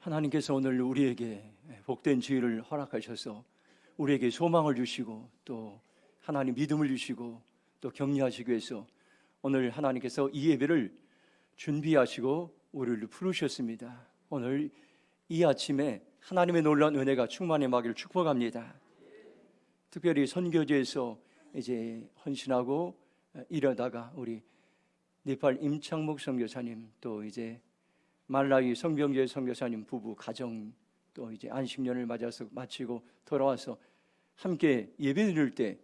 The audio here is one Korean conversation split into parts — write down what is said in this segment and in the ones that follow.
하나님께서 오늘 우리에게 복된 주일을 허락하셔서 우리에게 소망을 주시고 또 하나님 믿음을 주시고 또 격려하시기 위해서 오늘 하나님께서 이 예배를 준비하시고 우리를 부르셨습니다. 오늘 이 아침에 하나님의 놀라운 은혜가 충만하기를 축복합니다. 특별히 선교지에서 이제 헌신하고 이러다가 우리 네팔 임창목 선교사님, 또 이제 말라위 성병재 선교사님 부부 가정, 또 이제 안식년을 맞아서 마치고 돌아와서 함께 예배드릴 때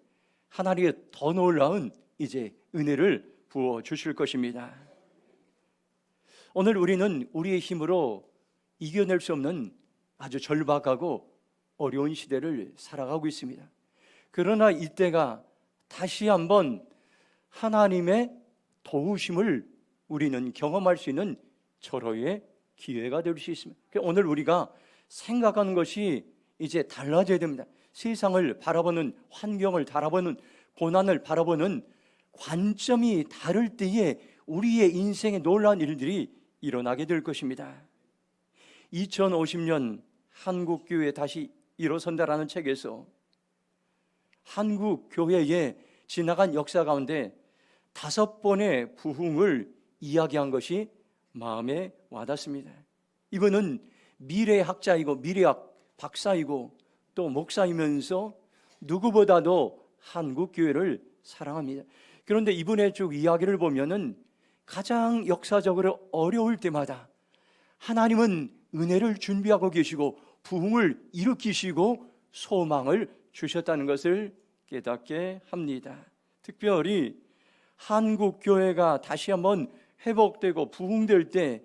하나님의 더 놀라운 이제 은혜를 부어 주실 것입니다. 오늘 우리는 우리의 힘으로 이겨낼 수 없는 아주 절박하고 어려운 시대를 살아가고 있습니다. 그러나 이때가 다시 한번 하나님의 도우심을 우리는 경험할 수 있는 절호의 기회가 될 수 있습니다. 오늘 우리가 생각하는 것이 이제 달라져야 됩니다. 세상을 바라보는, 환경을 바라보는, 고난을 바라보는 관점이 다를 때에 우리의 인생에 놀라운 일들이 일어나게 될 것입니다. 2050년 한국교회 다시 일어선다라는 책에서 한국교회의 지나간 역사 가운데 5번의 부흥을 이야기한 것이 마음에 와닿습니다. 이분은 미래학자이고 미래학 박사이고 또 목사이면서 누구보다도 한국교회를 사랑합니다. 그런데 이분의 쭉 이야기를 보면은 가장 역사적으로 어려울 때마다 하나님은 은혜를 준비하고 계시고 부흥을 일으키시고 소망을 주셨다는 것을 깨닫게 합니다. 특별히 한국교회가 다시 한번 회복되고 부흥될 때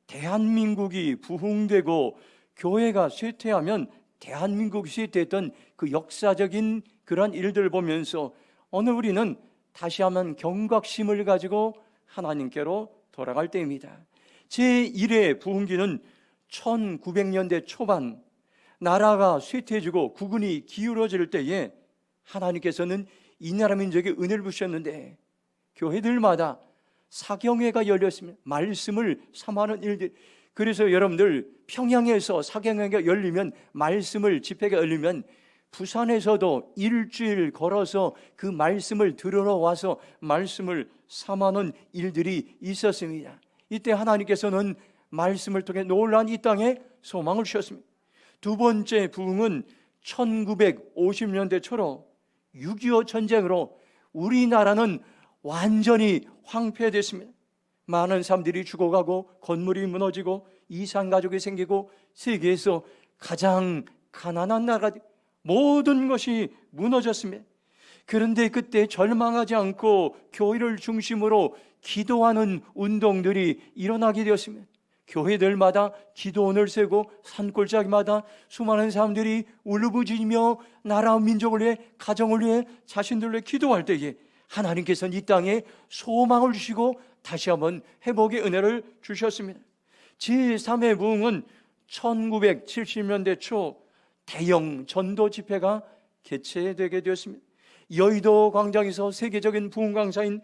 대한민국이 부흥되고 교회가 쇠퇴하면 대한민국이 쇠퇴했던 그 역사적인 그런 일들을 보면서 오늘 우리는 다시 한번 경각심을 가지고 하나님께로 돌아갈 때입니다. 제1의 부흥기는 1900년대 초반 나라가 쇠퇴해지고 국군이 기울어질 때에 하나님께서는 이 나라 민족에 은혜를 부으셨는데 교회들마다 사경회가 열렸습니다. 말씀을 삼하는 일들. 그래서 여러분들 평양에서 사경회가 열리면, 말씀을 집회가 열리면 부산에서도 일주일 걸어서 그 말씀을 들으러 와서 말씀을 삼하는 일들이 있었습니다. 이때 하나님께서는 말씀을 통해 놀라운 이 땅에 소망을 주셨습니다. 두 번째 부흥은 1950년대 초로 6.25 전쟁으로 우리나라는 완전히 황폐됐습니다. 많은 사람들이 죽어가고 건물이 무너지고 이산가족이 생기고 세계에서 가장 가난한 나라가 모든 것이 무너졌습니다. 그런데 그때 절망하지 않고 교회를 중심으로 기도하는 운동들이 일어나게 되었습니다. 교회들마다 기도원을 세고 산골짜기마다 수많은 사람들이 울부짖으며 나라와 민족을 위해, 가정을 위해, 자신들을 위해 기도할 때에 하나님께서는 이 땅에 소망을 주시고 다시 한번 회복의 은혜를 주셨습니다. 제3의 부흥은 1970년대 초 대형 전도 집회가 개최되게 되었습니다. 여의도 광장에서 세계적인 부흥 강사인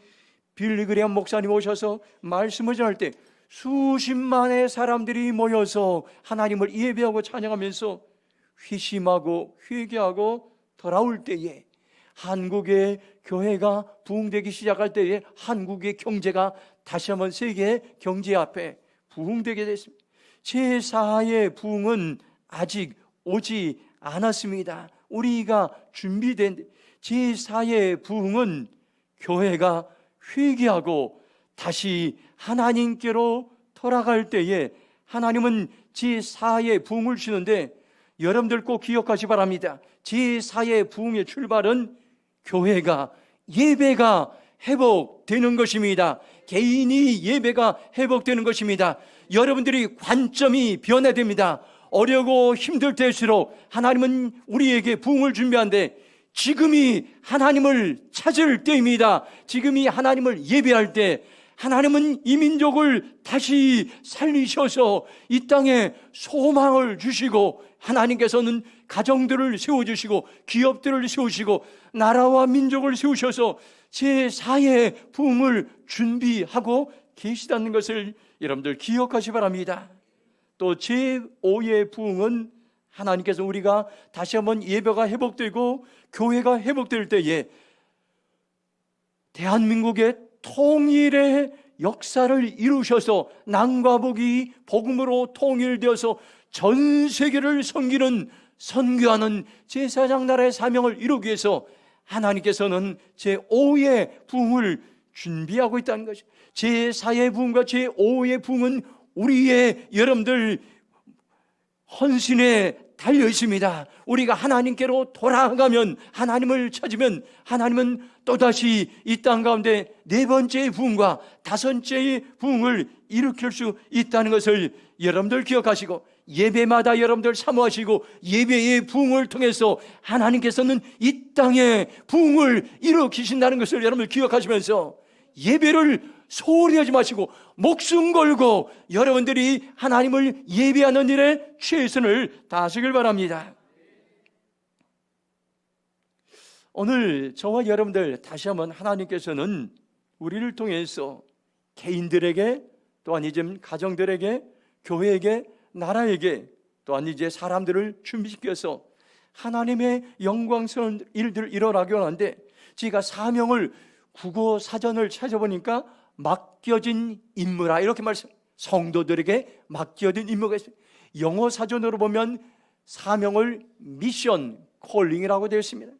빌리 그레이엄 목사님 오셔서 말씀을 전할 때 수십만의 사람들이 모여서 하나님을 예배하고 찬양하면서 회심하고 회개하고 돌아올 때에 한국의 교회가 부흥되기 시작할 때에 한국의 경제가 다시 한번 세계 경제 앞에 부흥되게 됐습니다. 제4의 부흥은 아직 오지 않았습니다. 우리가 준비된 제4의 부흥은 교회가 회개하고 다시 하나님께로 돌아갈 때에 하나님은 제4의 부흥을 주는데 여러분들 꼭 기억하시 바랍니다. 제4의 부흥의 출발은 교회가, 예배가 회복되는 것입니다. 개인이 예배가 회복되는 것입니다. 여러분들이 관점이 변화됩니다. 어려고 힘들 때일수록 하나님은 우리에게 부흥을 준비하는데 지금이 하나님을 찾을 때입니다. 지금이 하나님을 예배할 때 하나님은 이 민족을 다시 살리셔서 이 땅에 소망을 주시고 하나님께서는 가정들을 세워주시고 기업들을 세우시고 나라와 민족을 세우셔서 제4의 부흥을 준비하고 계시다는 것을 여러분들 기억하시 바랍니다. 또 제5의 부흥은 하나님께서 우리가 다시 한번 예배가 회복되고 교회가 회복될 때에 대한민국의 통일의 역사를 이루셔서 남과 북이 복음으로 통일되어서 전 세계를 섬기는, 선교하는 제사장 나라의 사명을 이루기 위해서 하나님께서는 제5의 부흥을 준비하고 있다는 것이죠. 제4의 부흥과 제5의 부흥은 우리의 여러분들 헌신에 달려 있습니다. 우리가 하나님께로 돌아가면, 하나님을 찾으면 하나님은 또다시 이 땅 가운데 네 번째의 부흥과 다섯째의 부흥을 일으킬 수 있다는 것을 여러분들 기억하시고, 예배마다 여러분들 사모하시고, 예배의 부흥을 통해서 하나님께서는 이 땅에 부흥을 일으키신다는 것을 여러분들 기억하시면서 예배를 소홀히 하지 마시고 목숨 걸고 여러분들이 하나님을 예배하는 일에 최선을 다하시길 바랍니다. 오늘 저와 여러분들 다시 한번 하나님께서는 우리를 통해서 개인들에게, 또한 이제 가정들에게, 교회에게, 나라에게, 또한 이제 사람들을 준비시켜서 하나님의 영광스러운 일들을 일어나게 하는데, 제가 사명을 국어 사전을 찾아보니까 맡겨진 임무라 이렇게 말씀, 성도들에게 맡겨진 임무가 있습니다. 영어 사전으로 보면 사명을 미션, 콜링이라고 되어 있습니다.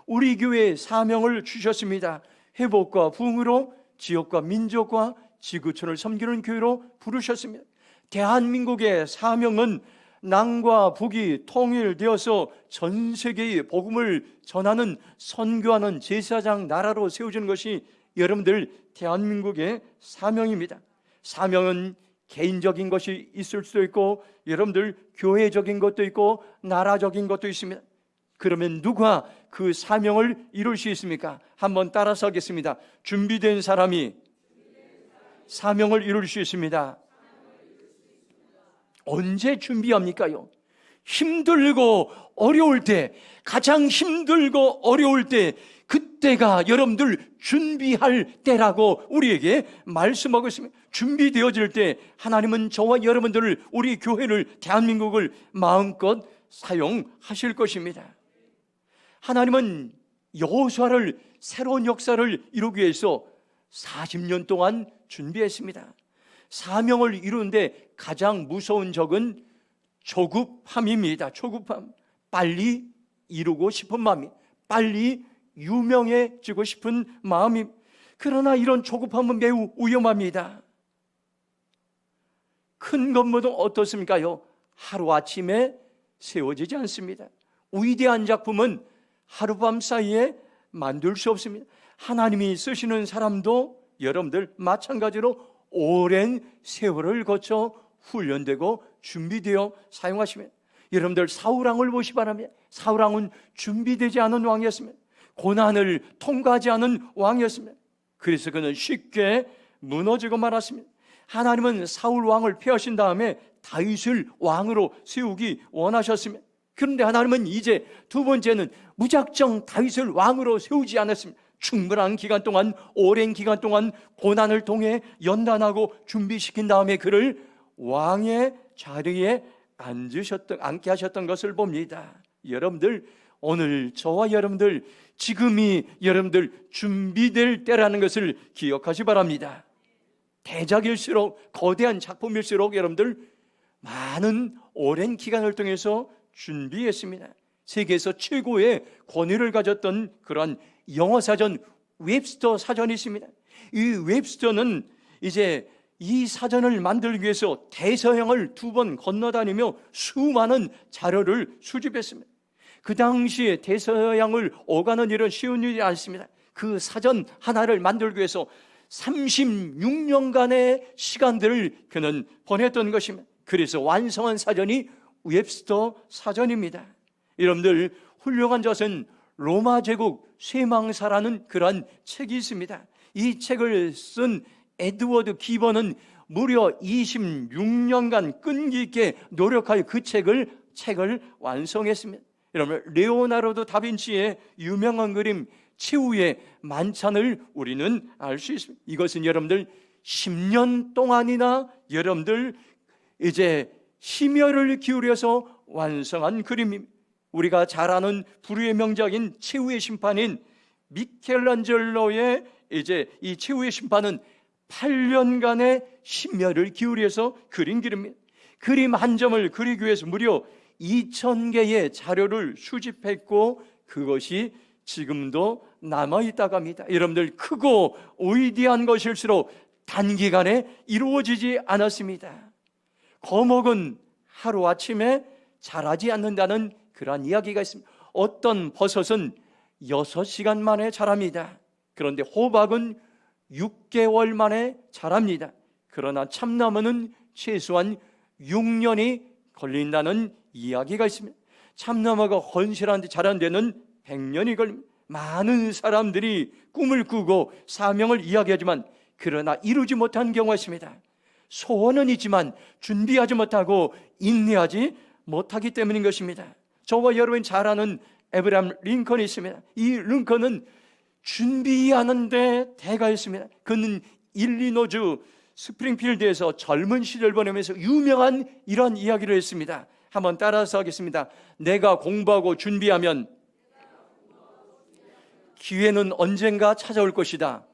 우리 교회에 사명을 주셨습니다. 회복과 부흥으로 지역과 민족과 지구촌을 섬기는 교회로 부르셨습니다. 대한민국의 사명은 남과 북이 통일되어서 전 세계에 복음을 전하는, 선교하는 제사장 나라로 세워지는 것이 여러분들 대한민국의 사명입니다. 사명은 개인적인 것이 있을 수도 있고, 여러분들 교회적인 것도 있고, 나라적인 것도 있습니다. 그러면 누가 그 사명을 이룰 수 있습니까? 한번 따라서 하겠습니다. 준비된 사람이 사명을 이룰 수 있습니다. 언제 준비합니까요? 힘들고 어려울 때, 가장 힘들고 어려울 때, 그때가 여러분들 준비할 때라고 우리에게 말씀하고 있습니다. 준비되어질 때 하나님은 저와 여러분들을, 우리 교회를, 대한민국을 마음껏 사용하실 것입니다. 하나님은 여호수아를 새로운 역사를 이루기 위해서 40년 동안 준비했습니다. 사명을 이루는데 가장 무서운 적은 조급함입니다. 조급함. 빨리 이루고 싶은 마음이, 빨리 유명해지고 싶은 마음이. 그러나 이런 조급함은 매우 위험합니다. 큰 건물은 어떻습니까요? 하루아침에 세워지지 않습니다. 위대한 작품은 하룻밤 사이에 만들 수 없습니다. 하나님이 쓰시는 사람도 여러분들 마찬가지로 오랜 세월을 거쳐 훈련되고 준비되어 사용하시면, 여러분들 사울왕을 보시 바랍니다. 사울왕은 준비되지 않은 왕이었습니다. 고난을 통과하지 않은 왕이었습니다. 그래서 그는 쉽게 무너지고 말았습니다. 하나님은 사울왕을 폐하신 다음에 다윗을 왕으로 세우기 원하셨습니다. 그런데 하나님은 이제 두 번째는 무작정 다윗을 왕으로 세우지 않았습니다. 충분한 기간 동안, 오랜 기간 동안 고난을 통해 연단하고 준비시킨 다음에 그를 왕의 자리에 앉게 하셨던 것을 봅니다. 여러분들, 오늘 저와 여러분들, 지금이 여러분들 준비될 때라는 것을 기억하시 바랍니다. 대작일수록, 거대한 작품일수록 여러분들 많은 오랜 기간을 통해서 준비했습니다. 세계에서 최고의 권위를 가졌던 그러한 영어 사전, 웹스터 사전이 있습니다. 이 웹스터는 이제 이 사전을 만들기 위해서 대서양을 2번 건너다니며 수많은 자료를 수집했습니다. 그 당시에 대서양을 오가는 일은 쉬운 일이 아니었습니다. 그 사전 하나를 만들기 위해서 36년간의 시간들을 그는 보냈던 것입니다. 그래서 완성한 사전이 웹스터 사전입니다. 여러분들, 훌륭한 것은 로마 제국 쇠망사라는 그러한 책이 있습니다. 이 책을 쓴 에드워드 기버는 무려 26년간 끈기 있게 노력하여 그 책을 완성했습니다. 여러분, 레오나르도 다빈치의 유명한 그림 최후의 만찬을 우리는 알 수 있습니다. 이것은 여러분들 10년 동안이나 여러분들 이제 심혈을 기울여서 완성한 그림입니다. 우리가 잘 아는 불후의 명작인 최후의 심판인 미켈란젤로의 이제 이 최후의 심판은 8년간의 심혈을 기울여서 그린 그림입니다. 그림 한 점을 그리기 위해서 무려 2,000개의 자료를 수집했고 그것이 지금도 남아있다고 합니다. 여러분들, 크고 위대한 것일수록 단기간에 이루어지지 않았습니다. 거목은 하루아침에 자라지 않는다는 그러한 이야기가 있습니다. 어떤 버섯은 6시간 만에 자랍니다. 그런데 호박은 6개월 만에 자랍니다. 그러나 참나무는 최소한 6년이 걸린다는 이야기가 있습니다. 참나무가 헌신하는데 자라는 데는 100년이 걸립니다. 많은 사람들이 꿈을 꾸고 사명을 이야기하지만 그러나 이루지 못한 경우가 있습니다. 소원은 있지만 준비하지 못하고 인내하지 못하기 때문인 것입니다. 저와 여러분이 잘 아는 에브라함 링컨이 있습니다. 이 링컨은 준비하는데 대가였습니다. 그는 일리노주 스프링필드에서 젊은 시절 보내면서 유명한 이런 이야기를 했습니다. 한번 따라서 하겠습니다. 내가 공부하고 준비하면 기회는 언젠가 찾아올 것이다.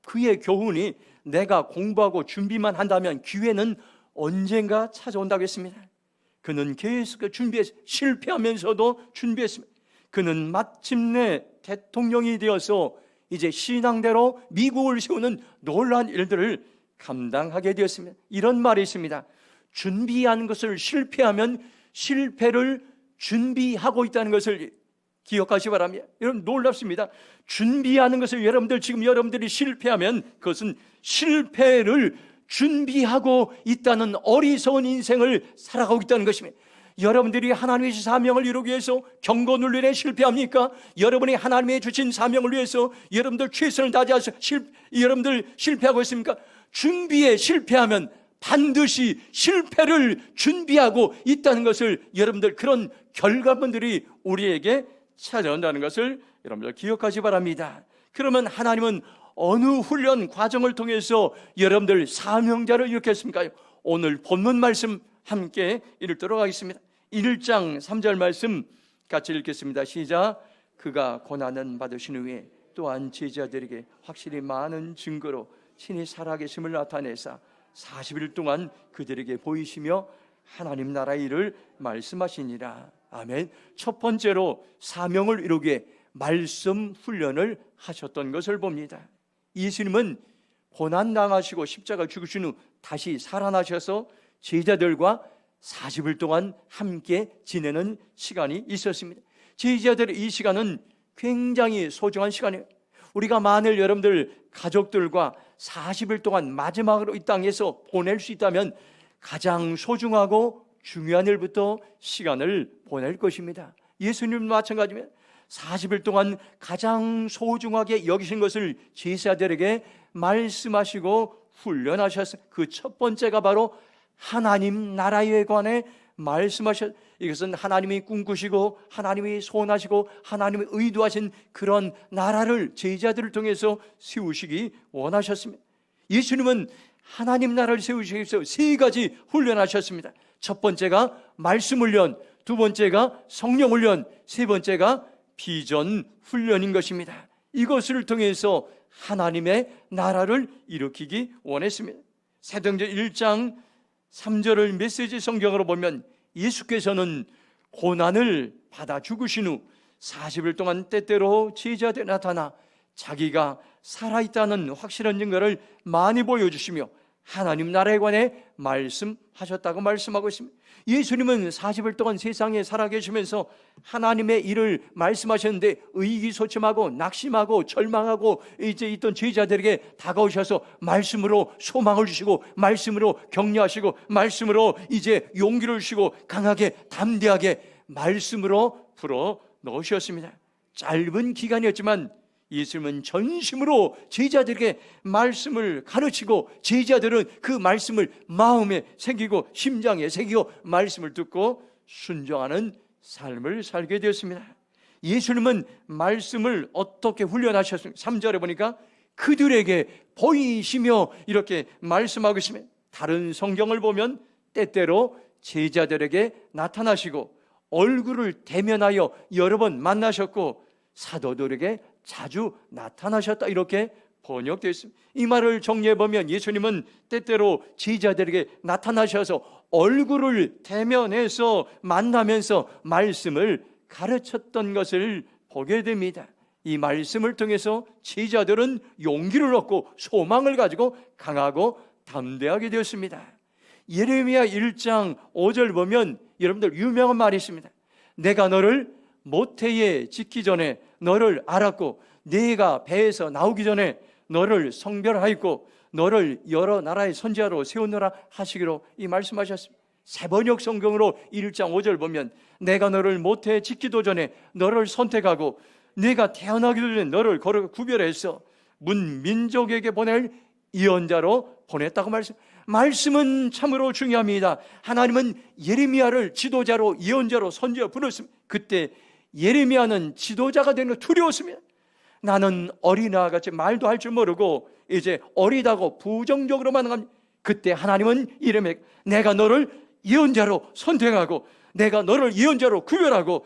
그의 교훈이 내가 공부하고 준비만 한다면 기회는 언젠가 찾아온다고 했습니다. 그는 계속 준비해서 실패하면서도 준비했습니다. 그는 마침내 대통령이 되어서 이제 신앙대로 미국을 세우는 놀라운 일들을 감당하게 되었습니다. 이런 말이 있습니다. 준비한 것을 실패하면 실패를 준비하고 있다는 것을 기억하시기 바랍니다. 여러분, 놀랍습니다. 준비하는 것을 여러분들이 실패하면 그것은 실패를 준비하고 있다는 어리석은 인생을 살아가고 있다는 것입니다. 여러분들이 하나님의 사명을 이루기 위해서 경건훈련에 실패합니까? 여러분이 하나님의 주신 사명을 위해서 여러분들 최선을 다해서 여러분들 실패하고 있습니까? 준비에 실패하면 반드시 실패를 준비하고 있다는 것을 여러분들, 그런 결과물들이 우리에게 찾아온다는 것을 여러분들 기억하시 바랍니다. 그러면 하나님은 어느 훈련 과정을 통해서 여러분들 사명자를 일으켰습니까? 오늘 본문 말씀 함께 읽도록 하겠습니다. 1장 3절 말씀 같이 읽겠습니다. 시작. 그가 고난은 받으신 후에 또한 제자들에게 확실히 많은 증거로 친히 살아계심을 나타내사 40일 동안 그들에게 보이시며 하나님 나라의 일을 말씀하시니라. 아멘. 첫 번째로 사명을 이루기 위해 말씀 훈련을 하셨던 것을 봅니다. 예수님은 고난당하시고 십자가 죽으신 후 다시 살아나셔서 제자들과 40일 동안 함께 지내는 시간이 있었습니다. 제자들의 이 시간은 굉장히 소중한 시간이에요. 우리가 만일 여러분들 가족들과 40일 동안 마지막으로 이 땅에서 보낼 수 있다면 가장 소중하고 중요한 일부터 시간을 보낼 것입니다. 예수님도 마찬가지입니다. 40일 동안 가장 소중하게 여기신 것을 제자들에게 말씀하시고 훈련하셨어요. 그 첫 번째가 바로 하나님 나라에 관해 말씀하셨. 이것은 하나님이 꿈꾸시고 하나님이 소원하시고 하나님이 의도하신 그런 나라를 제자들을 통해서 세우시기 원하셨습니다. 예수님은 하나님 나라를 세우시기 위해서 세 가지 훈련하셨습니다. 첫 번째가 말씀 훈련, 두 번째가 성령 훈련, 세 번째가 비전 훈련인 것입니다. 이것을 통해서 하나님의 나라를 일으키기 원했습니다. 사도행전 1장 3절을 메시지 성경으로 보면 예수께서는 고난을 받아 죽으신 후 40일 동안 때때로 제자들에 나타나 자기가 살아있다는 확실한 증거를 많이 보여주시며 하나님 나라에 관해 말씀하셨다고 말씀하고 있습니다. 예수님은 40일 동안 세상에 살아계시면서 하나님의 일을 말씀하셨는데 의기소침하고 낙심하고 절망하고 이제 있던 제자들에게 다가오셔서 말씀으로 소망을 주시고 말씀으로 격려하시고 말씀으로 이제 용기를 주시고 강하게 담대하게 말씀으로 풀어 넣으셨습니다. 짧은 기간이었지만 예수님은 전심으로 제자들에게 말씀을 가르치고 제자들은 그 말씀을 마음에 새기고 심장에 새기고 말씀을 듣고 순종하는 삶을 살게 되었습니다. 예수님은 말씀을 어떻게 훈련하셨습니까? 3절에 보니까 그들에게 보이시며 이렇게 말씀하고 있습니다. 다른 성경을 보면 때때로 제자들에게 나타나시고 얼굴을 대면하여 여러 번 만나셨고 사도들에게 자주 나타나셨다, 이렇게 번역되어 있습니다. 이 말을 정리해 보면 예수님은 때때로 제자들에게 나타나셔서 얼굴을 대면해서 만나면서 말씀을 가르쳤던 것을 보게 됩니다. 이 말씀을 통해서 제자들은 용기를 얻고 소망을 가지고 강하고 담대하게 되었습니다. 예레미야 1장 5절 보면 여러분들 유명한 말이 있습니다. 내가 너를 모태에 짓기 전에 너를 알았고 네가 배에서 나오기 전에 너를 성별하였고 너를 여러 나라의 선지자로 세우노라 하시기로 이 말씀하셨습니다. 세번역 성경으로 1장 5절 보면 내가 너를 모태에 짓기도 전에 너를 선택하고 네가 태어나기도 전에 너를 구별해서 문민족에게 보낼 예언자로 보냈다고 말씀은 참으로 중요합니다. 하나님은 예레미야를 지도자로, 예언자로, 선지자로 부르셨습니다. 그때 예레미야는 지도자가 되는 거 두려웠습니다. 나는 어린아이와 같이 말도 할 줄 모르고 이제 어리다고 부정적으로만 합니다. 그때 하나님은 이름에 내가 너를 예언자로 선택하고 내가 너를 예언자로 구별하고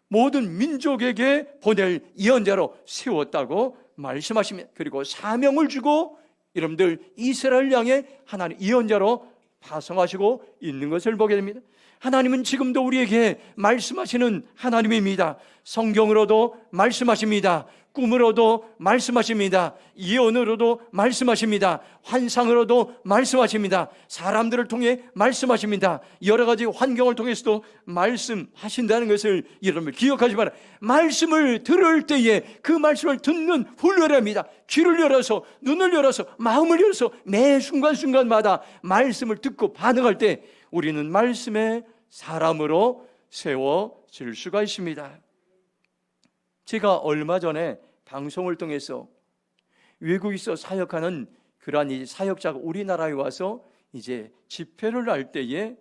모든 민족에게 보낼 예언자로 세웠다고 말씀하십니다. 그리고 사명을 주고 여러분들 이스라엘 향해 하나님 예언자로 파송하시고 있는 것을 보게 됩니다. 하나님은 지금도 우리에게 말씀하시는 하나님입니다. 성경으로도 말씀하십니다. 꿈으로도 말씀하십니다. 예언으로도 말씀하십니다. 환상으로도 말씀하십니다. 사람들을 통해 말씀하십니다. 여러 가지 환경을 통해서도 말씀하신다는 것을 여러분 기억하지 마라. 말씀을 들을 때에 그 말씀을 듣는 훈련입니다. 귀를 열어서, 눈을 열어서, 마음을 열어서 매 순간순간마다 말씀을 듣고 반응할 때 우리는 말씀의 사람으로 세워질 수가 있습니다. 제가 얼마 전에 방송을 통해서 외국에서 사역하는 그러한 이 사역자가 우리나라에 와서 이제 집회를 할 때에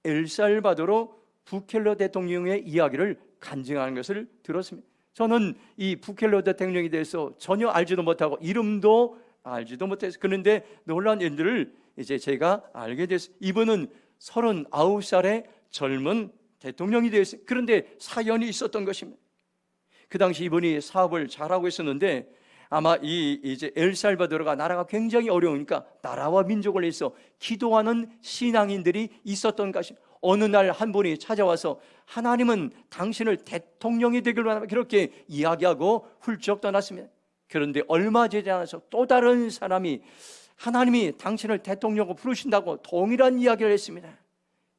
엘살바도르 부켈레 대통령의 이야기를 간증하는 것을 들었습니다. 저는 이 부켈레 대통령에 대해서 전혀 알지도 못하고 이름도 알지도 못했어요. 그런데 놀라운 일들을 이제 제가 알게 됐어요. 이분은 39살의 젊은 대통령이 되었어요. 그런데 사연이 있었던 것입니다. 그 당시 이분이 사업을 잘하고 있었는데 아마 이제 엘살바도르가 나라가 굉장히 어려우니까 나라와 민족을 위해서 기도하는 신앙인들이 있었던 것이 어느 날 한 분이 찾아와서 하나님은 당신을 대통령이 되기로 하나 그렇게 이야기하고 훌쩍 떠났습니다. 그런데 얼마 지나지 않아서 또 다른 사람이 하나님이 당신을 대통령으로 부르신다고 동일한 이야기를 했습니다.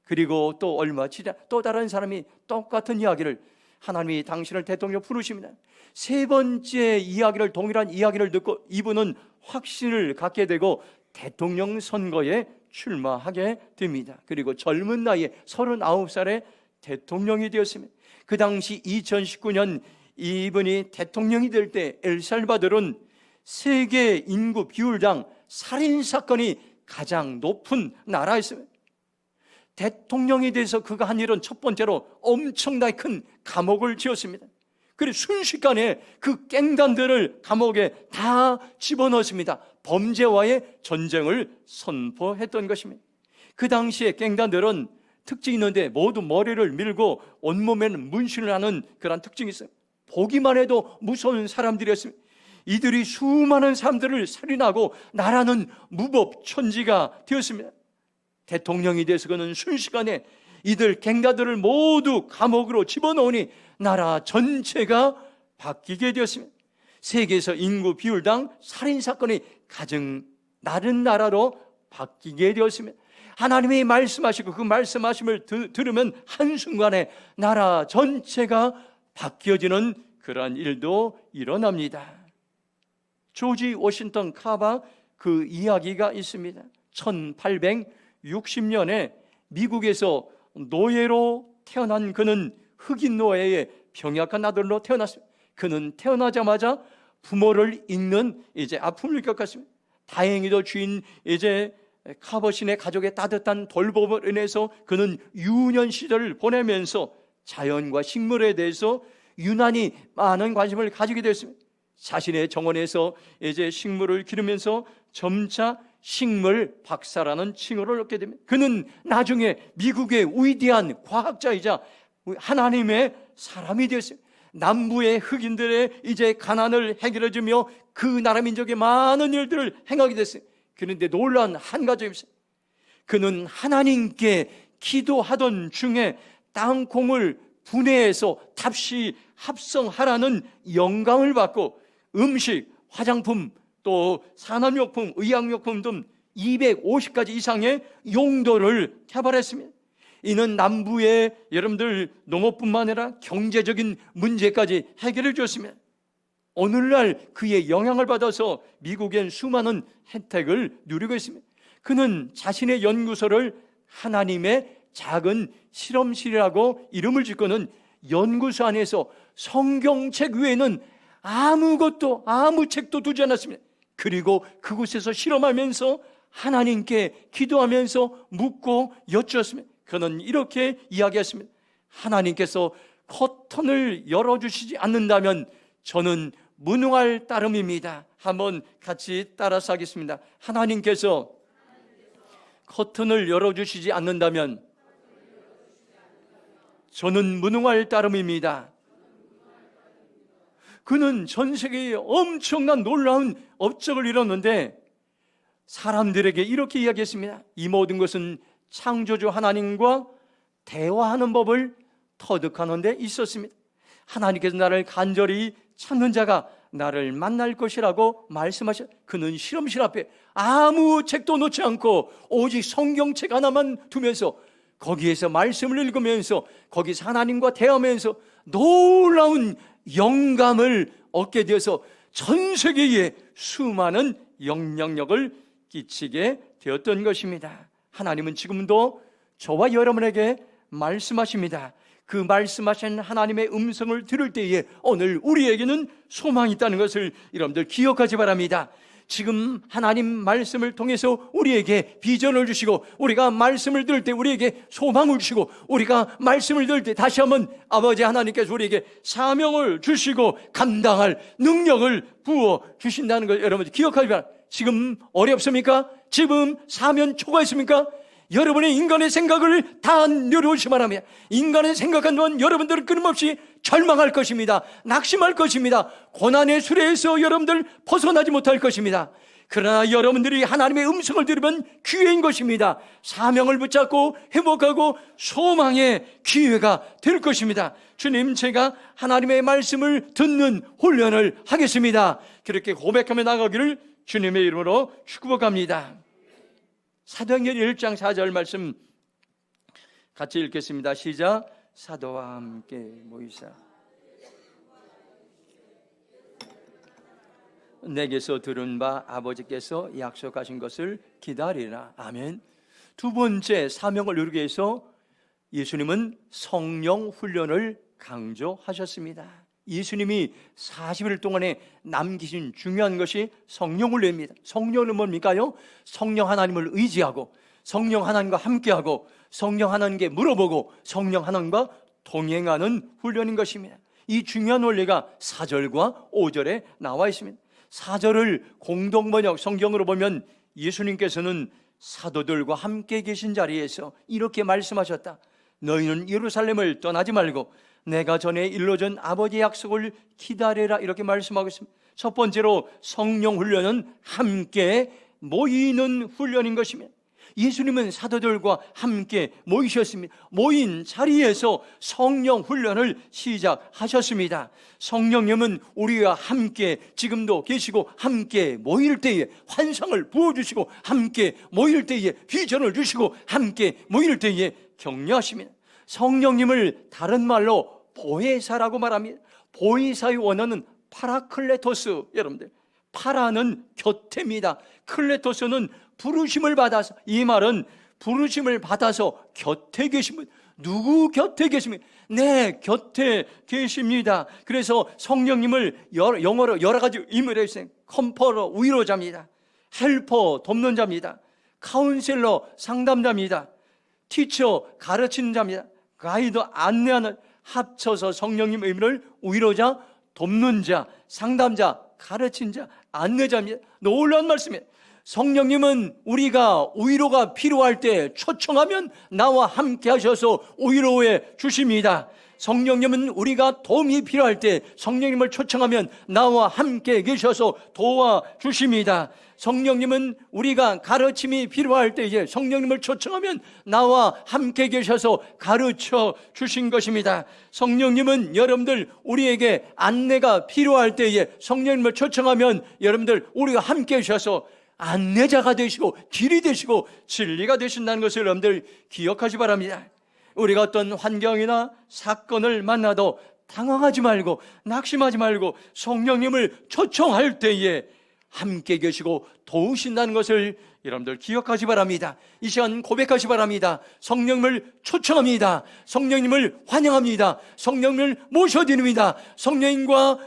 그리고 또 얼마 지나 또 다른 사람이 똑같은 이야기를 하나님이 당신을 대통령 부르십니다. 세 번째 이야기를 동일한 이야기를 듣고 이분은 확신을 갖게 되고 대통령 선거에 출마하게 됩니다. 그리고 젊은 나이에 39살에 대통령이 되었습니다. 그 당시 2019년 이분이 대통령이 될 때 엘살바도르는 세계 인구 비율당 살인사건이 가장 높은 나라였습니다. 대통령에 대해서 그가 한 일은 첫 번째로 엄청나게 큰 감옥을 지었습니다. 그리고 순식간에 그 갱단들을 감옥에 다 집어넣었습니다. 범죄와의 전쟁을 선포했던 것입니다. 그 당시에 갱단들은 특징이 있는데 모두 머리를 밀고 온몸에는 문신을 하는 그런 특징이 있어요. 보기만 해도 무서운 사람들이었습니다. 이들이 수많은 사람들을 살인하고 나라는 무법천지가 되었습니다. 대통령이 돼서 그는 순식간에 이들 갱단들을 모두 감옥으로 집어넣으니 나라 전체가 바뀌게 되었습니다. 세계에서 인구 비율당 살인사건이 가장 낮은 나라로 바뀌게 되었습니다. 하나님이 말씀하시고 그 말씀하심을 들으면 한순간에 나라 전체가 바뀌어지는 그러한 일도 일어납니다. 조지 워싱턴 카바 그 이야기가 있습니다. 1860년에 미국에서 노예로 태어난 그는 흑인 노예의 병약한 아들로 태어났습니다. 그는 태어나자마자 부모를 잃는 이제 아픔을 겪었습니다. 다행히도 주인 이제 카버신의 가족의 따뜻한 돌봄을 인해서 그는 유년 시절을 보내면서 자연과 식물에 대해서 유난히 많은 관심을 가지게 되었습니다. 자신의 정원에서 이제 식물을 기르면서 점차 식물 박사라는 칭호를 얻게 됩니다. 그는 나중에 미국의 위대한 과학자이자 하나님의 사람이 되었어요. 남부의 흑인들의 이제 가난을 해결해주며 그 나라 민족의 많은 일들을 행하게 됐어요. 그런데 놀라운 한 가지가 있어요. 그는 하나님께 기도하던 중에 땅콩을 분해해서 탑시 합성하라는 영감을 받고 음식, 화장품, 또 산업용품, 의약용품 등 250가지 이상의 용도를 개발했습니다. 이는 남부의 여러분들 농업뿐만 아니라 경제적인 문제까지 해결해 주었습니다. 오늘날 그의 영향을 받아서 미국엔 수많은 혜택을 누리고 있습니다. 그는 자신의 연구소를 하나님의 작은 실험실이라고 이름을 짓고는 연구소 안에서 성경책 외에는 아무 책도 두지 않았습니다. 그리고 그곳에서 실험하면서 하나님께 기도하면서 묻고 여쭈었습니다. 그는 이렇게 이야기했습니다. 하나님께서 커튼을 열어주시지 않는다면 저는 무능할 따름입니다. 한번 같이 따라서 하겠습니다. 하나님께서 커튼을 열어주시지 않는다면 저는 무능할 따름입니다. 그는 전 세계에 엄청난 놀라운 업적을 이뤘는데 사람들에게 이렇게 이야기했습니다. 이 모든 것은 창조주 하나님과 대화하는 법을 터득하는 데 있었습니다. 하나님께서 나를 간절히 찾는 자가 나를 만날 것이라고 말씀하셨. 그는 실험실 앞에 아무 책도 놓지 않고 오직 성경책 하나만 두면서 거기에서 말씀을 읽으면서 거기서 하나님과 대화하면서 놀라운 영감을 얻게 되어서 전 세계에 수많은 영향력을 끼치게 되었던 것입니다. 하나님은 지금도 저와 여러분에게 말씀하십니다. 그 말씀하신 하나님의 음성을 들을 때에 오늘 우리에게는 소망이 있다는 것을 여러분들 기억하지 바랍니다. 지금 하나님 말씀을 통해서 우리에게 비전을 주시고 우리가 말씀을 들을 때 우리에게 소망을 주시고 우리가 말씀을 들을 때 다시 한번 아버지 하나님께서 우리에게 사명을 주시고 감당할 능력을 부어 주신다는 걸 여러분 기억하지 바랍니다. 지금 어렵습니까? 지금 사면 초과했습니까? 여러분의 인간의 생각을 다 내려오시기 바랍니다. 인간의 생각한 동안 여러분들은 끊임없이 절망할 것입니다. 낙심할 것입니다. 고난의 수레에서 여러분들 벗어나지 못할 것입니다. 그러나 여러분들이 하나님의 음성을 들으면 기회인 것입니다. 사명을 붙잡고 회복하고 소망의 기회가 될 것입니다. 주님, 제가 하나님의 말씀을 듣는 훈련을 하겠습니다. 그렇게 고백하며 나가기를 주님의 이름으로 축복합니다. 사도행전 1장 4절 말씀 같이 읽겠습니다. 시작. 사도와 함께 모이사 내게서 들은 바 아버지께서 약속하신 것을 기다리라. 아멘. 두 번째 사명을 이루기 위해서 예수님은 성령 훈련을 강조하셨습니다. 예수님이 40일 동안에 남기신 중요한 것이 성령 훈련입니다. 성령은 뭡니까요? 성령 하나님을 의지하고 성령 하나님과 함께하고 성령 하나님께 물어보고 성령 하나님과 동행하는 훈련인 것입니다. 이 중요한 원리가 4절과 5절에 나와 있습니다. 4절을 공동번역 성경으로 보면 예수님께서는 사도들과 함께 계신 자리에서 이렇게 말씀하셨다. 너희는 예루살렘을 떠나지 말고 내가 전에 일러준 아버지의 약속을 기다려라, 이렇게 말씀하고 있습니다. 첫 번째로 성령 훈련은 함께 모이는 훈련인 것입니다. 예수님은 사도들과 함께 모이셨습니다. 모인 자리에서 성령 훈련을 시작하셨습니다. 성령님은 우리와 함께 지금도 계시고 함께 모일 때에 환상을 부어주시고 함께 모일 때에 비전을 주시고 함께 모일 때에 격려하십니다. 성령님을 다른 말로 보혜사라고 말합니다. 보혜사의 원어는 파라클레토스. 여러분들, 파라는 곁입니다. 클레토스는 부르심을 받아서, 이 말은 부르심을 받아서 곁에 계십니다. 누구 곁에 계십니까? 내 곁에 계십니다. 그래서 성령님을 영어로 여러 가지 의미로 했어요. 컴퍼러, 위로자입니다. 헬퍼, 돕는 자입니다. 카운셀러, 상담자입니다. 티처, 가르치는 자입니다. 가이드, 안내하는, 합쳐서 성령님 의미를 위로자, 돕는 자, 상담자, 가르친 자, 안내자입니다. 놀라운 말씀이에요. 성령님은 우리가 위로가 필요할 때 초청하면 나와 함께 하셔서 위로해 주십니다. 성령님은 우리가 도움이 필요할 때 성령님을 초청하면 나와 함께 계셔서 도와주십니다. 성령님은 우리가 가르침이 필요할 때에 성령님을 초청하면 나와 함께 계셔서 가르쳐 주신 것입니다. 성령님은 여러분들 우리에게 안내가 필요할 때에 성령님을 초청하면 여러분들 우리가 함께 계셔서 안내자가 되시고 길이 되시고 진리가 되신다는 것을 여러분들 기억하시 바랍니다. 우리가 어떤 환경이나 사건을 만나도 당황하지 말고 낙심하지 말고 성령님을 초청할 때에 함께 계시고 도우신다는 것을 여러분들 기억하시 바랍니다. 이 시간 고백하시 바랍니다. 성령님을 초청합니다. 성령님을 환영합니다. 성령님을 모셔드립니다. 성령님과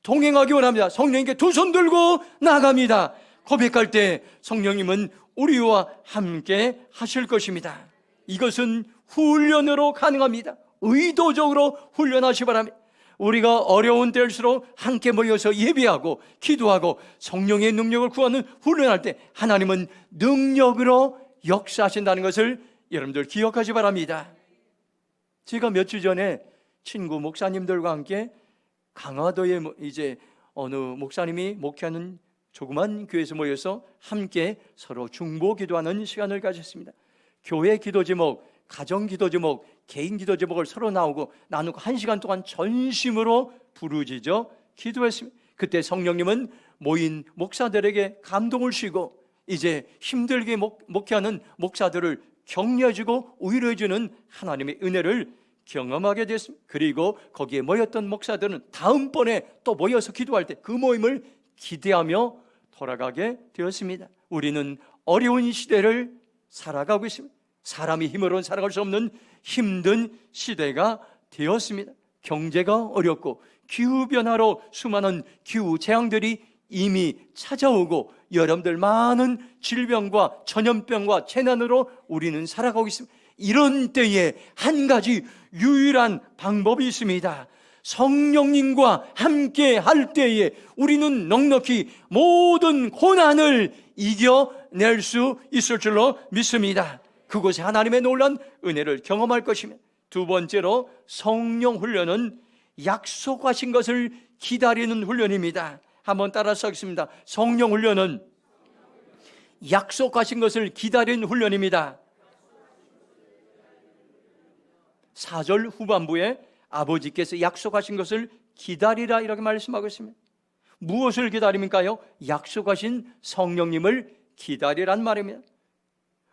동행하기 원합니다. 성령님께 두 손 들고 나갑니다. 고백할 때 성령님은 우리와 함께 하실 것입니다. 이것은 훈련으로 가능합니다. 의도적으로 훈련하시 바랍니다. 우리가 어려운 때일수록 함께 모여서 예배하고 기도하고 성령의 능력을 구하는 훈련할 때 하나님은 능력으로 역사하신다는 것을 여러분들 기억하시 바랍니다. 제가 몇 주 전에 친구 목사님들과 함께 강화도에 이제 어느 목사님이 목회하는 조그만 교회에서 모여서 함께 서로 중보 기도하는 시간을 가졌습니다. 교회 기도 제목, 가정 기도 제목, 개인 기도 제목을 서로 나누고 1시간 동안 전심으로 부르짖어 기도했습니다. 그때 성령님은 모인 목사들에게 감동을 주시고 이제 힘들게 목회하는 목사들을 격려해주고 위로해주는 하나님의 은혜를 경험하게 됐습니다. 그리고 거기에 모였던 목사들은 다음번에 또 모여서 기도할 때 그 모임을 기대하며 돌아가게 되었습니다. 우리는 어려운 시대를 살아가고 있습니다. 사람이 힘으로는 살아갈 수 없는 힘든 시대가 되었습니다. 경제가 어렵고 기후변화로 수많은 기후 재앙들이 이미 찾아오고 여러분들 많은 질병과 전염병과 재난으로 우리는 살아가고 있습니다. 이런 때에 한 가지 유일한 방법이 있습니다. 성령님과 함께 할 때에 우리는 넉넉히 모든 고난을 이겨낼 수 있을 줄로 믿습니다. 그곳에 하나님의 놀라운 은혜를 경험할 것이며, 두 번째로 성령 훈련은 약속하신 것을 기다리는 훈련입니다. 한번 따라서 하겠습니다. 성령 훈련은 약속하신 것을 기다리는 훈련입니다. 4절 후반부에 아버지께서 약속하신 것을 기다리라 이렇게 말씀하고 있습니다. 무엇을 기다립니까요? 약속하신 성령님을 기다리란 말입니다.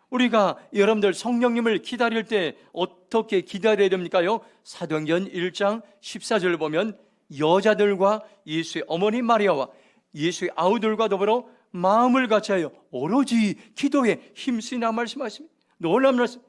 우리가 여러분들 성령님을 기다릴 때 어떻게 기다려야 됩니까요? 사도행전 1장 14절을 보면 여자들과 예수의 어머니 마리아와 예수의 아우들과 더불어 마음을 같이하여 오로지 기도에 힘쓰나 말씀하십니다. 놀라운 말씀.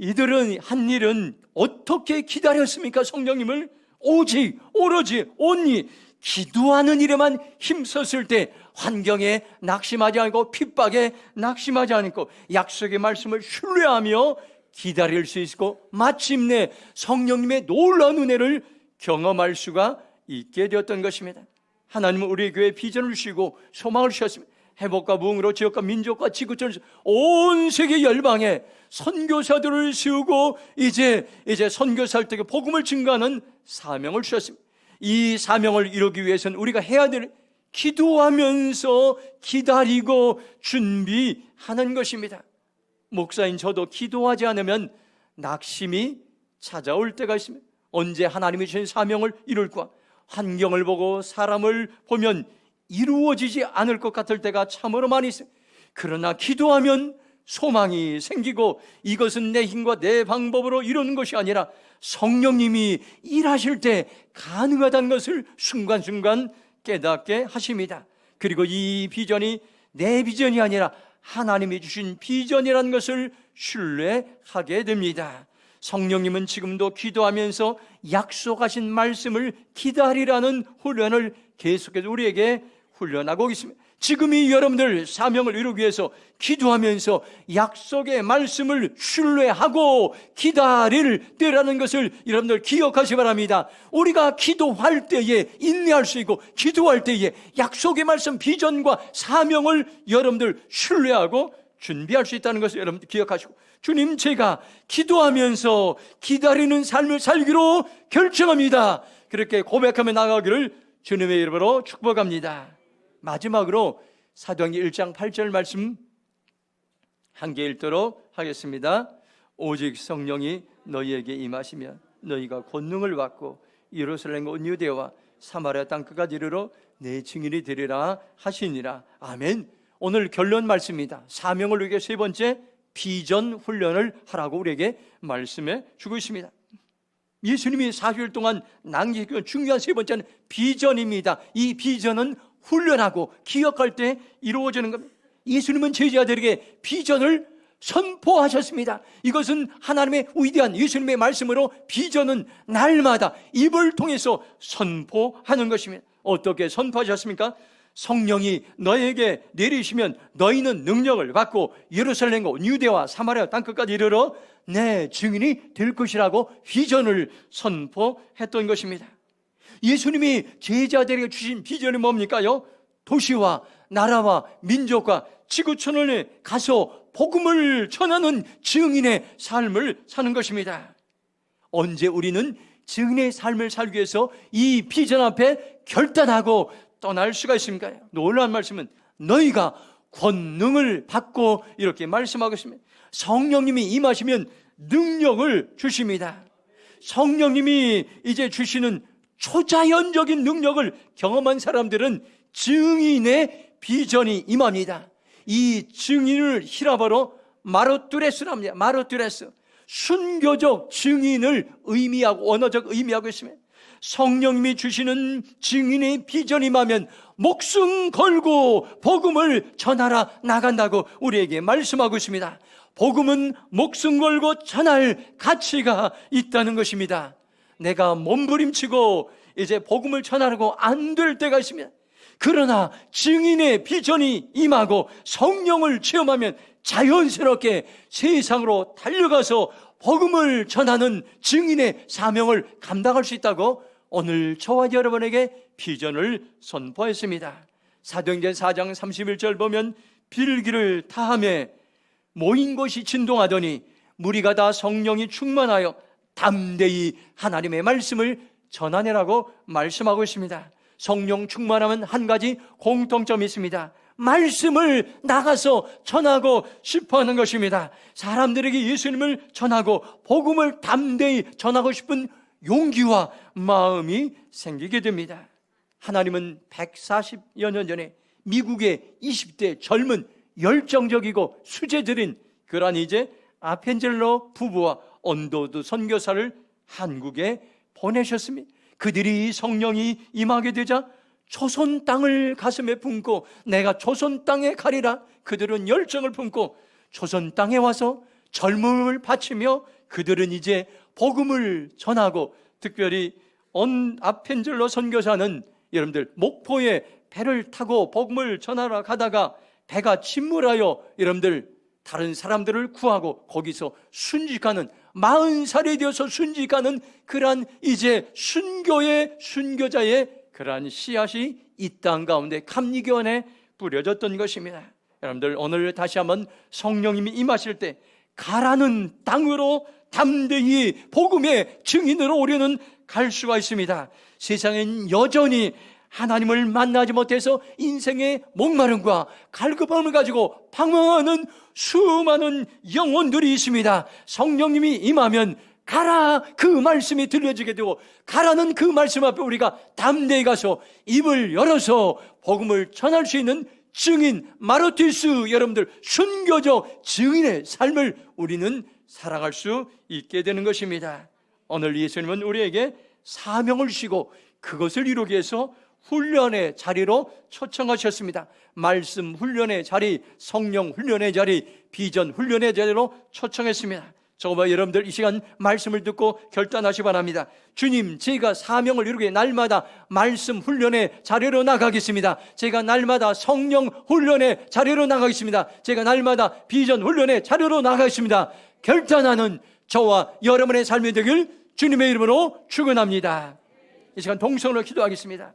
이들은 한 일은 어떻게 기다렸습니까? 성령님을 오로지 온리 기도하는 일에만 힘썼을 때 환경에 낙심하지 않고 핍박에 낙심하지 않고 약속의 말씀을 신뢰하며 기다릴 수 있고 마침내 성령님의 놀라운 은혜를 경험할 수가 있게 되었던 것입니다. 하나님은 우리 교회에 비전을 주시고 소망을 주셨습니다. 회복과 부흥으로 지역과 민족과 지구촌 온 세계 열방에 선교사들을 세우고 이제 선교사들 때에 복음을 증거하는 사명을 주셨습니다. 이 사명을 이루기 위해서는 우리가 해야 될 기도하면서 기다리고 준비하는 것입니다. 목사인 저도 기도하지 않으면 낙심이 찾아올 때가 있습니다. 언제 하나님이 주신 사명을 이룰까? 환경을 보고 사람을 보면 이루어지지 않을 것 같을 때가 참으로 많이 있습니다. 그러나 기도하면 소망이 생기고 이것은 내 힘과 내 방법으로 이루는 것이 아니라 성령님이 일하실 때 가능하다는 것을 순간순간 깨닫게 하십니다. 그리고 이 비전이 내 비전이 아니라 하나님이 주신 비전이라는 것을 신뢰하게 됩니다. 성령님은 지금도 기도하면서 약속하신 말씀을 기다리라는 훈련을 계속해서 우리에게 훈련하고 있습니다. 지금이 여러분들 사명을 이루기 위해서 기도하면서 약속의 말씀을 신뢰하고 기다릴 때라는 것을 여러분들 기억하시 바랍니다. 우리가 기도할 때에 인내할 수 있고, 기도할 때에 약속의 말씀, 비전과 사명을 여러분들 신뢰하고 준비할 수 있다는 것을 여러분들 기억하시고, 주님, 제가 기도하면서 기다리는 삶을 살기로 결정합니다. 그렇게 고백하며 나가기를 주님의 이름으로 축복합니다. 마지막으로 사도행전 1장 8절 말씀 함께 읽도록 하겠습니다. 오직 성령이 너희에게 임하시면 너희가 권능을 받고 예루살렘과 온 유대와 사마리아 땅 끝까지 이르러 내 증인이 되리라 하시니라. 아멘. 오늘 결론 말씀입니다. 사명을 위해 세 번째 비전 훈련을 하라고 우리에게 말씀해 주고 있습니다. 예수님이 40일 동안 남기고 중요한 세 번째는 비전입니다. 이 비전은 훈련하고 기억할 때 이루어지는 겁니다. 예수님은 제자들에게 비전을 선포하셨습니다. 이것은 하나님의 위대한 예수님의 말씀으로 비전은 날마다 입을 통해서 선포하는 것입니다. 어떻게 선포하셨습니까? 성령이 너에게 내리시면 너희는 능력을 받고 예루살렘과 유대와 사마리아 땅끝까지 이르러 내 증인이 될 것이라고 비전을 선포했던 것입니다. 예수님이 제자들에게 주신 비전이 뭡니까요? 도시와 나라와 민족과 지구촌을 가서 복음을 전하는 증인의 삶을 사는 것입니다. 언제 우리는 증인의 삶을 살기 위해서 이 비전 앞에 결단하고 떠날 수가 있습니까? 놀라운 말씀은 너희가 권능을 받고 이렇게 말씀하고 있습니다. 성령님이 임하시면 능력을 주십니다. 성령님이 이제 주시는 초자연적인 능력을 경험한 사람들은 증인의 비전이 임합니다. 이 증인을 히라바로 마르투레스로 합니다. 마르투레스, 순교적 증인을 의미하고 언어적 의미하고 있습니다. 성령님이 주시는 증인의 비전이 임하면 목숨 걸고 복음을 전하러 나간다고 우리에게 말씀하고 있습니다. 복음은 목숨 걸고 전할 가치가 있다는 것입니다. 내가 몸부림치고 이제 복음을 전하려고 안 될 때가 있습니다. 그러나 증인의 비전이 임하고 성령을 체험하면 자연스럽게 세상으로 달려가서 복음을 전하는 증인의 사명을 감당할 수 있다고 오늘 저와 여러분에게 비전을 선포했습니다. 사도행전 4장 31절 보면 빌기를 타하며 모인 곳이 진동하더니 무리가 다 성령이 충만하여 담대히 하나님의 말씀을 전하느라고 말씀하고 있습니다. 성령 충만하면 한 가지 공통점이 있습니다. 말씀을 나가서 전하고 싶어 하는 것입니다. 사람들에게 예수님을 전하고 복음을 담대히 전하고 싶은 용기와 마음이 생기게 됩니다. 하나님은 140여 년 전에 미국의 20대 젊은 열정적이고 수제들인 그러한 이제 아펜젤로 부부와 언더우드 선교사를 한국에 보내셨습니다. 그들이 성령이 임하게 되자 조선 땅을 가슴에 품고 내가 조선 땅에 가리라, 그들은 열정을 품고 조선 땅에 와서 젊음을 바치며 그들은 이제 복음을 전하고, 특별히 아펜젤로 선교사는 여러분들 목포에 배를 타고 복음을 전하러 가다가 배가 침몰하여 여러분들 다른 사람들을 구하고 거기서 순직하는, 40살이 되어서 순직하는 그러한 이제 순교자의 그러한 씨앗이 이 땅 가운데 감리교원에 뿌려졌던 것입니다. 여러분들 오늘 다시 한번 성령님이 임하실 때 가라는 땅으로 담대히 복음의 증인으로 우리는 갈 수가 있습니다. 세상엔 여전히 하나님을 만나지 못해서 인생의 목마름과 갈급함을 가지고 방황하는 수많은 영혼들이 있습니다. 성령님이 임하면 가라, 그 말씀이 들려지게 되고 가라는 그 말씀 앞에 우리가 담대히 가서 입을 열어서 복음을 전할 수 있는 증인, 마르티스, 여러분들 순교적 증인의 삶을 우리는 살아갈 수 있게 되는 것입니다. 오늘 예수님은 우리에게 사명을 주시고 그것을 이루기 위해서 훈련의 자리로 초청하셨습니다. 말씀 훈련의 자리, 성령 훈련의 자리, 비전 훈련의 자리로 초청했습니다. 저와 여러분들 이 시간 말씀을 듣고 결단하시 바랍니다. 주님, 제가 사명을 이루게 날마다 말씀 훈련의 자리로 나가겠습니다. 제가 날마다 성령 훈련의 자리로 나가겠습니다. 제가 날마다 비전 훈련의 자리로 나가겠습니다. 결단하는 저와 여러분의 삶이 되길 주님의 이름으로 축원합니다. 이 시간 동성으로 기도하겠습니다.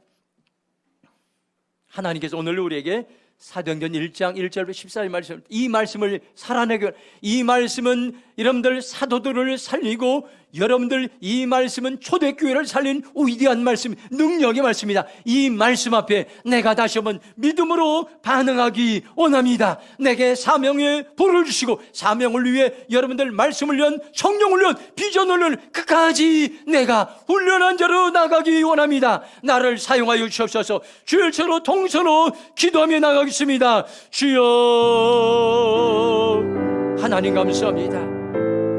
하나님께서 오늘 우리에게 사도행전 1장 1절부터 14절 말씀, 이 말씀을 살아내고, 이 말씀은 여러분들 사도들을 살리고, 여러분들 이 말씀은 초대교회를 살린 위대한 말씀, 능력의 말씀입니다. 이 말씀 앞에 내가 다시 한번 믿음으로 반응하기 원합니다. 내게 사명의 불을 주시고, 사명을 위해 여러분들 말씀을 위한 성령 훈련, 비전 훈련 끝까지 내가 훈련한 자로 나가기 원합니다. 나를 사용하여 주옵소서. 주일처럼 동서로 기도하며 나가겠습니다. 주여, 하나님 감사합니다.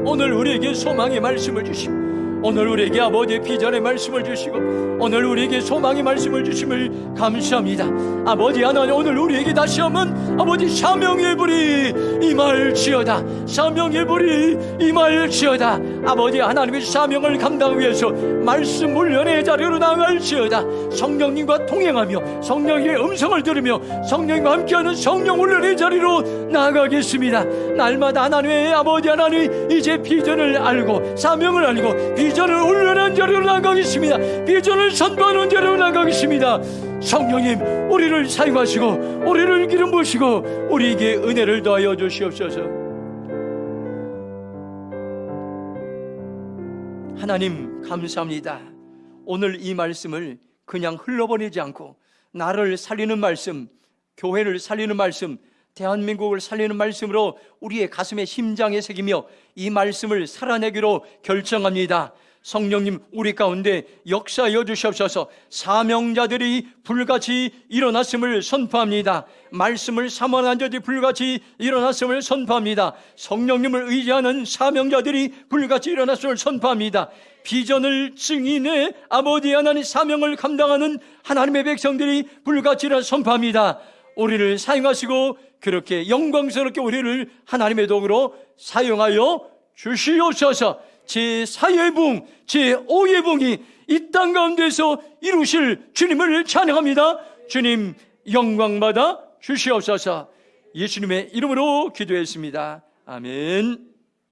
오늘 우리에게 소망의 말씀을 주시고, 오늘 우리에게 아버지의 비전의 말씀을 주시고, 오늘 우리에게 소망의 말씀을 주심을 감사합니다. 아버지 하나님, 오늘 우리에게 다시 한번 아버지 사명의 불이 임할지어다. 사명의 불이 임할지어다. 아버지 하나님의 사명을 감당하기 위해서 말씀 훈련의 자리로 나갈지어다. 성령님과 동행하며 성령의 음성을 들으며 성령과 함께하는 성령 훈련의 자리로 나가겠습니다. 날마다 하나님의 아버지 하나님, 이제 비전을 알고 사명을 알고 비전을 훈련한 자리로 나가겠습니다. 비전을 선포하는 자리로 나가겠습니다. 성령님, 우리를 사용하시고 우리를 기름 부으시고 우리에게 은혜를 더하여 주시옵소서. 하나님 감사합니다. 오늘 이 말씀을 그냥 흘러보내지 않고 나를 살리는 말씀, 교회를 살리는 말씀, 대한민국을 살리는 말씀으로 우리의 가슴에 심장에 새기며 이 말씀을 살아내기로 결정합니다. 성령님, 우리 가운데 역사하여 주시옵소서. 사명자들이 불같이 일어났음을 선포합니다. 말씀을 사모하는 자들이 불같이 일어났음을 선포합니다. 성령님을 의지하는 사명자들이 불같이 일어났음을 선포합니다. 비전을 증인해 아버지 하나님 사명을 감당하는 하나님의 백성들이 불같이 일어나 선포합니다. 우리를 사용하시고 그렇게 영광스럽게 우리를 하나님의 도구로 사용하여 주시옵소서. 제4의 붕, 제5의 붕이 이 땅 가운데서 이루실 주님을 찬양합니다. 주님 영광받아 주시옵소서. 예수님의 이름으로 기도했습니다. 아멘.